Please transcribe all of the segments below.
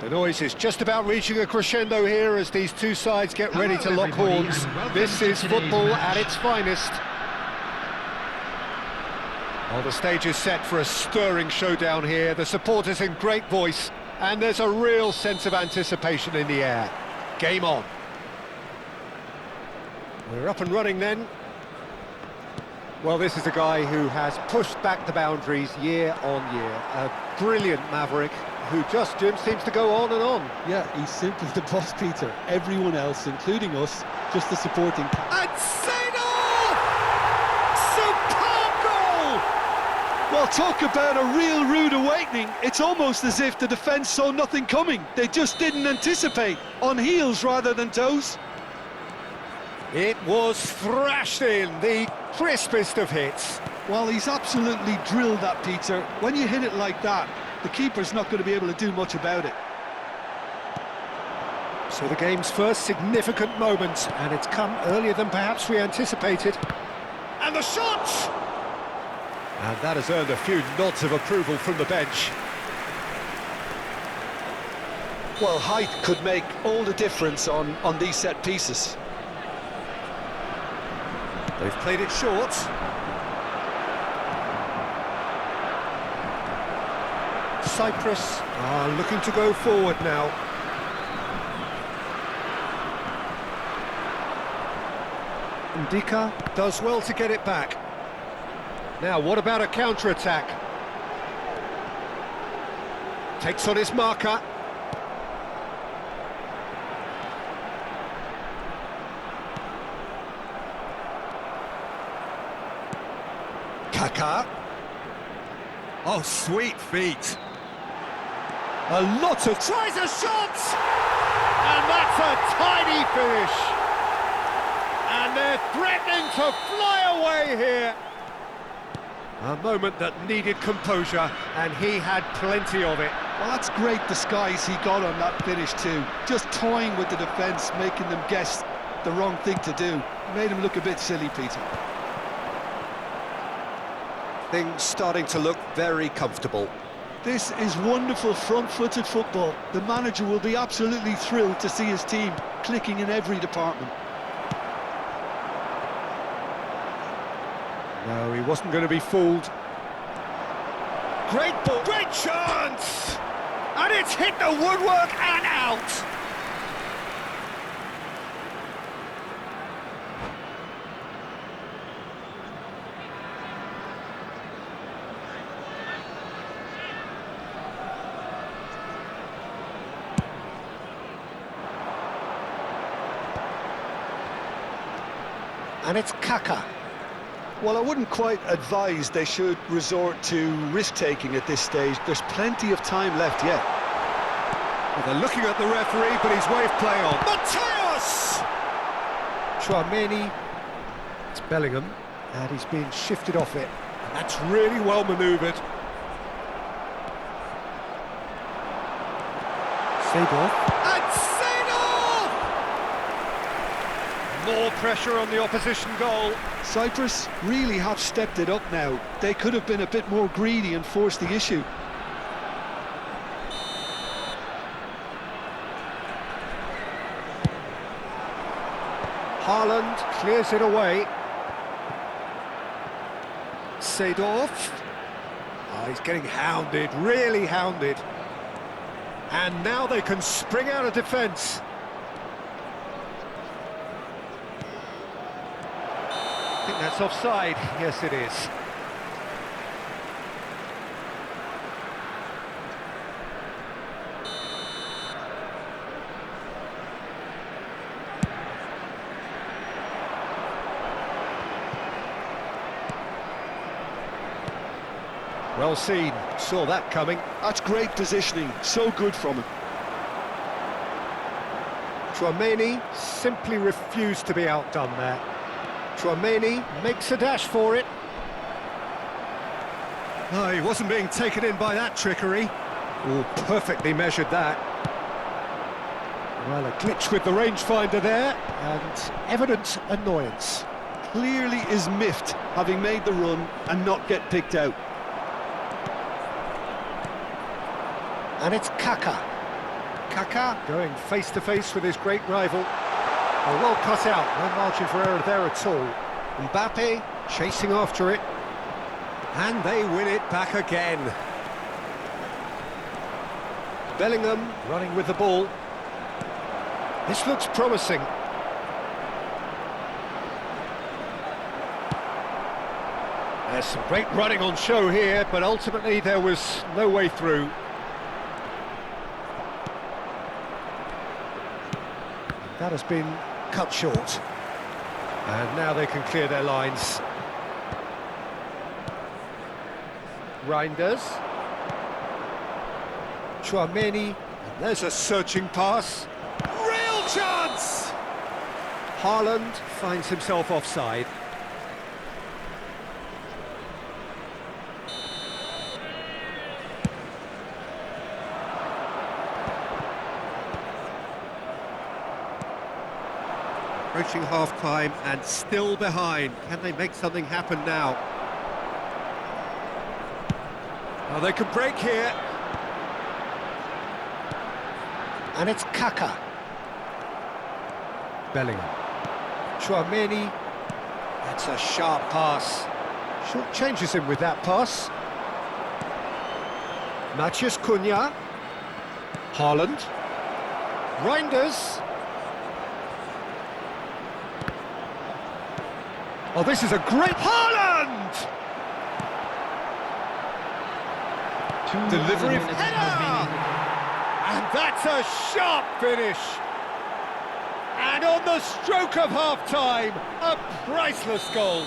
The noise is just about reaching a crescendo here as these two sides get ready to lock horns. This is football at its finest. Well, the stage is set for a stirring showdown here. The supporters in great voice, and there's a real sense of anticipation in the air. Game on. We're up and running then. Well, this is a guy who has pushed back the boundaries year on year. A brilliant maverick who just, Jim, seems to go on and on. Yeah, he's simply the boss, Peter. Everyone else, including us, just the supporting... And Seedorf! Superb goal! Well, talk about a real rude awakening. It's almost as if the defence saw nothing coming. They just didn't anticipate. On heels rather than toes. It was thrashed in, the crispest of hits. Well, he's absolutely drilled that, Peter. When you hit it like that, the keeper's not going to be able to do much about it. So the game's first significant moment, and it's come earlier than perhaps we anticipated. And the shot! And that has earned a few nods of approval from the bench. Well, height could make all the difference on these set pieces. They've played it short. Cyprus are looking to go forward now. Ndika does well to get it back. Now, what about a counter-attack? Takes on his marker. Kaka. Oh, sweet feet. A lot of... Tries a shot! And that's a tiny finish. And they're threatening to fly away here. A moment that needed composure, and he had plenty of it. Well, that's great disguise he got on that finish too. Just toying with the defence, making them guess the wrong thing to do. Made him look a bit silly, Peter. Things starting to look very comfortable. This is wonderful front-footed football. The manager will be absolutely thrilled to see his team clicking in every department. No, he wasn't going to be fooled. Great ball, great chance! And it's hit the woodwork and out! And it's Kaka. Well, I wouldn't quite advise they should resort to risk-taking at this stage. There's plenty of time left yet. Well, they're looking at the referee, but he's waved play on. Mateus! Chouameni. It's Bellingham, and he's being shifted off it. And that's really well manoeuvred. Seedorf. And Seedorf! More pressure on the opposition goal. Cyprus really have stepped it up now. They could have been a bit more greedy and forced the issue. Haaland clears it away. Seedorf. Oh, he's getting hounded, really hounded. And now they can spring out of defence. I think that's offside. Yes, it is. Well seen. Saw that coming. That's great positioning. So good from him. Chouameni simply refused to be outdone there. Chouameni makes a dash for it. Oh, he wasn't being taken in by that trickery. Oh, perfectly measured that. Well, a glitch with the rangefinder there, and evident annoyance. Clearly is miffed, having made the run and not get picked out. And it's Kaka. Kaká going face to face with his great rival. Oh, well cut out, no margin for error there at all. Mbappe chasing after it, and they win it back again. Bellingham running with the ball. This looks promising. There's some great running on show here, but ultimately there was no way through. That has been cut short. And now they can clear their lines. Reinders. Tchouaméni. There's a searching pass. Real chance! Haaland finds himself offside. Approaching half-time and still behind. Can they make something happen now? Oh, they can break here. And it's Kaká. Bellingham. Tchouaméni. That's a sharp pass. Short changes him with that pass. Matheus Cunha. Haaland. Reinders. Oh, this is a great... Haaland! Delivery of header! And that's a sharp finish! And on the stroke of half-time, a priceless goal.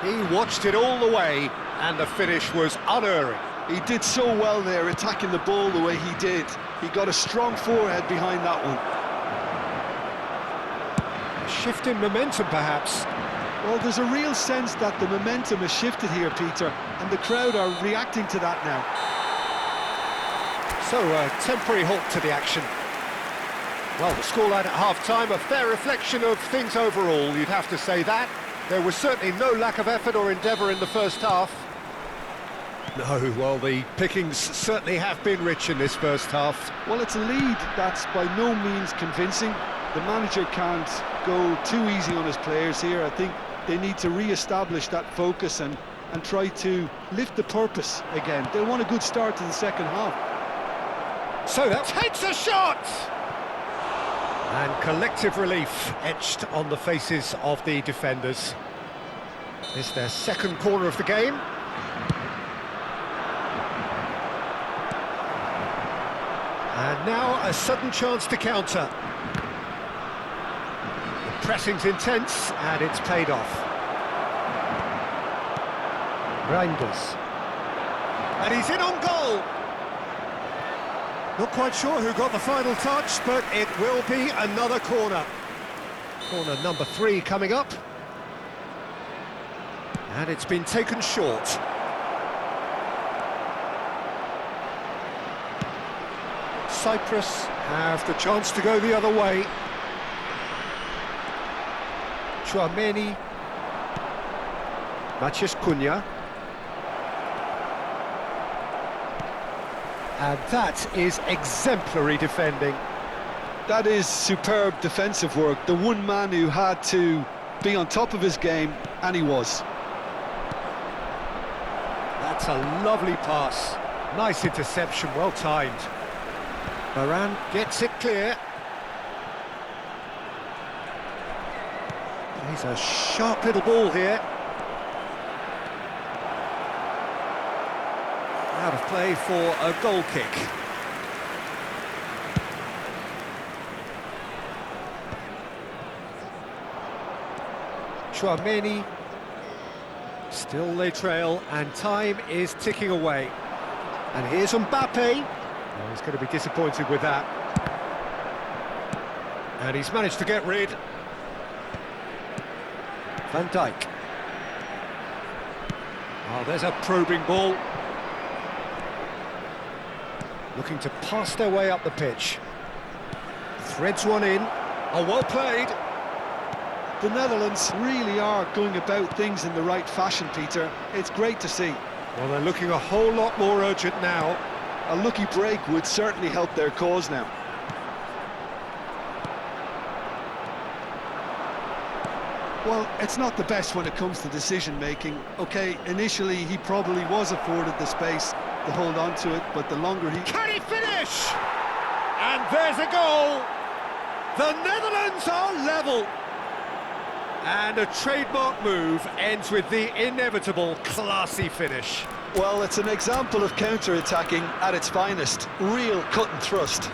He watched it all the way, and the finish was unerring. He did so well there, attacking the ball the way he did. He got a strong forehead behind that one. A shift in momentum, perhaps. Well, there's a real sense that the momentum has shifted here, Peter, and the crowd are reacting to that now. So, a temporary halt to the action. Well, the scoreline at half-time, a fair reflection of things overall, you'd have to say that. There was certainly no lack of effort or endeavour in the first half. No, well, the pickings certainly have been rich in this first half. Well, it's a lead that's by no means convincing. The manager can't go too easy on his players here. I think they need to re-establish that focus and try to lift the purpose again. They want a good start to the second half. So that takes a shot! And collective relief etched on the faces of the defenders. It's their second corner of the game. And now a sudden chance to counter. The pressing's intense and it's paid off. Reinders. And he's in on goal! Not quite sure who got the final touch, but it will be another corner. Corner number 3 coming up. And it's been taken short. Cyprus have the chance to go the other way. Tchouaméni. Matheus Cunha. And that is exemplary defending. That is superb defensive work. The one man who had to be on top of his game, and he was. That's a lovely pass. Nice interception, well timed. Varane gets it clear. He's a sharp little ball here. Out of play for a goal kick. Tchouaméni. Still they trail, and time is ticking away. And here's Mbappe. Oh, he's going to be disappointed with that. And he's managed to get rid. Van Dijk. Oh, there's a probing ball. Looking to pass their way up the pitch. Threads one in. Oh, well played. The Netherlands really are going about things in the right fashion, Peter. It's great to see. Well, they're looking a whole lot more urgent now. A lucky break would certainly help their cause now. Well, it's not the best when it comes to decision-making. Okay, initially he probably was afforded the space to hold on to it, but the longer he... Can he finish? And there's a goal! The Netherlands are level! And a trademark move ends with the inevitable classy finish. Well, it's an example of counter-attacking at its finest. Real cut and thrust.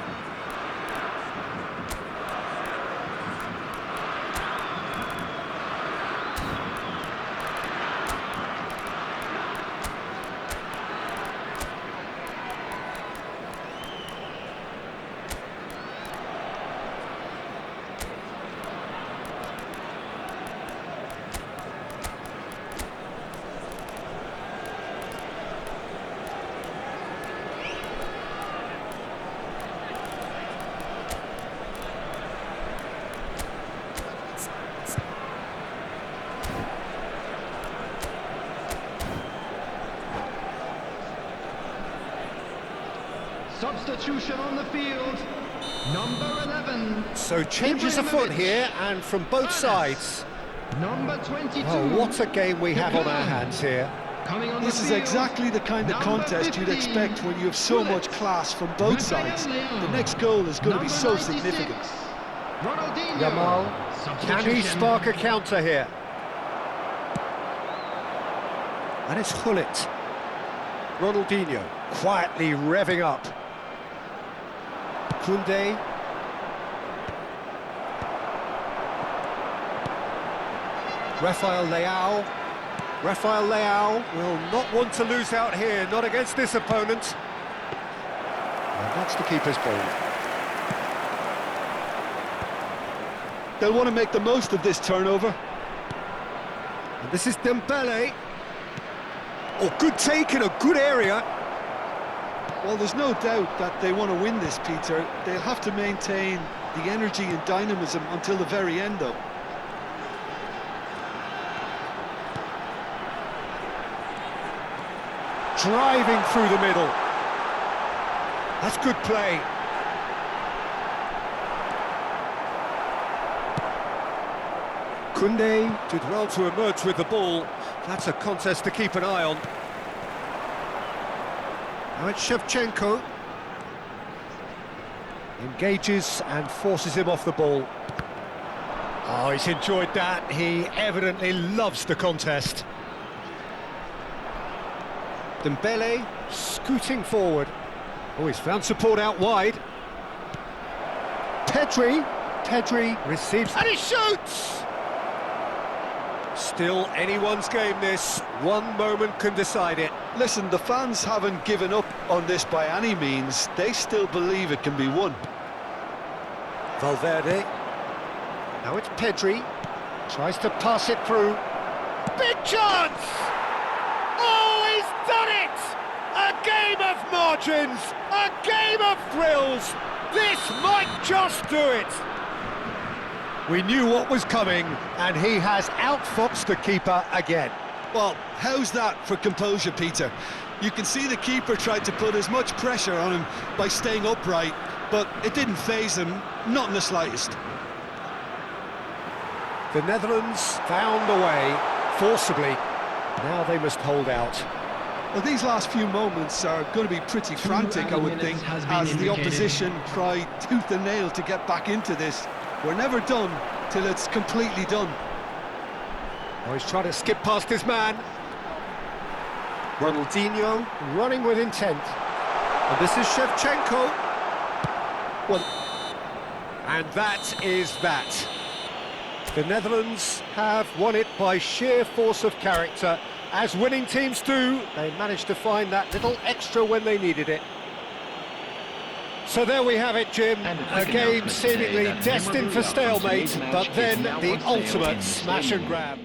Substitution on the field, number 11. So changes afoot here, and from both sides. Number 22. Oh, what a game we have on our hands here. This is exactly the kind of contest you'd expect when you have so much class from both sides. The next goal is going to be so significant. Yamal, can he spark a counter here? And it's Hullet. Ronaldinho, quietly revving up. Koundé. Rafael Leao will not want to lose out here, not against this opponent. And that's the keeper's ball. They'll want to make the most of this turnover. And this is Dembele. Oh, good take in a good area. Well, there's no doubt that they want to win this, Peter. They'll have to maintain the energy and dynamism until the very end, though. Driving through the middle. That's good play. Koundé did well to emerge with the ball. That's a contest to keep an eye on. Now it's Shevchenko. Engages and forces him off the ball. Oh, he's enjoyed that. He evidently loves the contest. Dembele scooting forward. Oh, he's found support out wide. Pedri receives and he shoots! Still anyone's game this. One moment can decide it. Listen, the fans haven't given up on this by any means. They still believe it can be won. Valverde. Now it's Pedri. Tries to pass it through. Big chance! Oh, he's done it! A game of margins, a game of thrills. This might just do it. We knew what was coming, and he has outfoxed the keeper again. Well, how's that for composure, Peter? You can see the keeper tried to put as much pressure on him by staying upright, but it didn't faze him, not in the slightest. The Netherlands found a way, forcibly. Now they must hold out. Well, these last few moments are going to be pretty frantic, I would think, as the opposition try tooth and nail to get back into this. We're never done till it's completely done. Oh, he's trying to skip past his man. Ronaldinho running with intent. And this is Shevchenko. Well, and that is that. The Netherlands have won it by sheer force of character. As winning teams do, they managed to find that little extra when they needed it. So there we have it, Jim. A game seemingly destined for stalemate, but then the ultimate smash and grab.